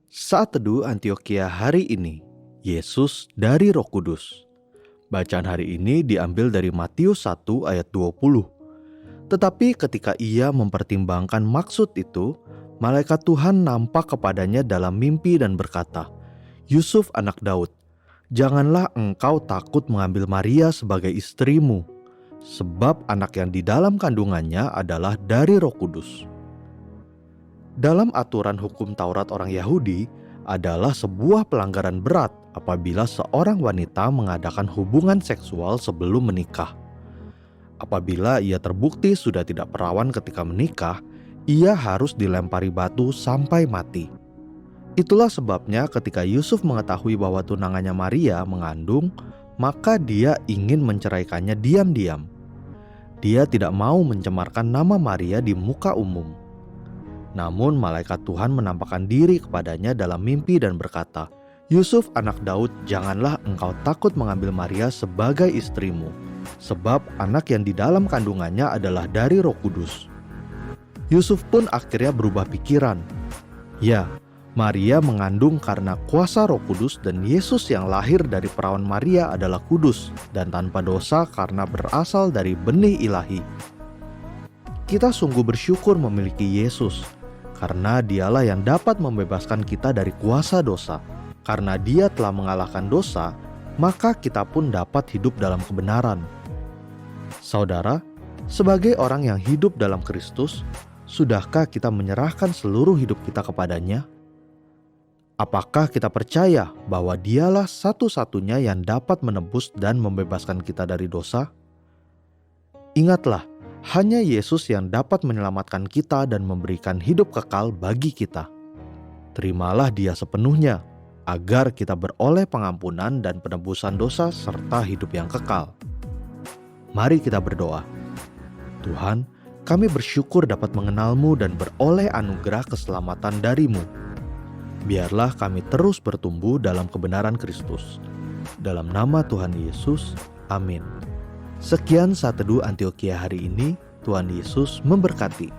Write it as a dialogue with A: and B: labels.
A: Saat Teduh Antioquia hari ini, Yesus dari Roh Kudus. Bacaan hari ini diambil dari Matius 1 ayat 20. Tetapi ketika ia mempertimbangkan maksud itu, malaikat Tuhan nampak kepadanya dalam mimpi dan berkata, "Yusuf anak Daud, janganlah engkau takut mengambil Maria sebagai istrimu, sebab anak yang di dalam kandungannya adalah dari Roh Kudus." Dalam aturan hukum Taurat orang Yahudi, adalah sebuah pelanggaran berat apabila seorang wanita mengadakan hubungan seksual sebelum menikah. Apabila ia terbukti sudah tidak perawan ketika menikah, ia harus dilempari batu sampai mati. Itulah sebabnya ketika Yusuf mengetahui bahwa tunangannya Maria mengandung, maka dia ingin menceraikannya diam-diam. Dia tidak mau mencemarkan nama Maria di muka umum. Namun malaikat Tuhan menampakkan diri kepadanya dalam mimpi dan berkata, "Yusuf anak Daud, janganlah engkau takut mengambil Maria sebagai istrimu, sebab anak yang di dalam kandungannya adalah dari Roh Kudus." Yusuf pun akhirnya berubah pikiran. Ya, Maria mengandung karena kuasa Roh Kudus, dan Yesus yang lahir dari perawan Maria adalah kudus dan tanpa dosa karena berasal dari benih ilahi. Kita sungguh bersyukur memiliki Yesus, karena dialah yang dapat membebaskan kita dari kuasa dosa. Karena dia telah mengalahkan dosa, maka kita pun dapat hidup dalam kebenaran. Saudara, sebagai orang yang hidup dalam Kristus, sudahkah kita menyerahkan seluruh hidup kita kepadanya? Apakah kita percaya bahwa dialah satu-satunya yang dapat menebus dan membebaskan kita dari dosa? Ingatlah, hanya Yesus yang dapat menyelamatkan kita dan memberikan hidup kekal bagi kita. Terimalah Dia sepenuhnya, agar kita beroleh pengampunan dan penebusan dosa serta hidup yang kekal. Mari kita berdoa. Tuhan, kami bersyukur dapat mengenal-Mu dan beroleh anugerah keselamatan dari-Mu. Biarlah kami terus bertumbuh dalam kebenaran Kristus. Dalam nama Tuhan Yesus, amin. Sekian Saat Teduh Antioquia hari ini. Tuhan Yesus memberkati.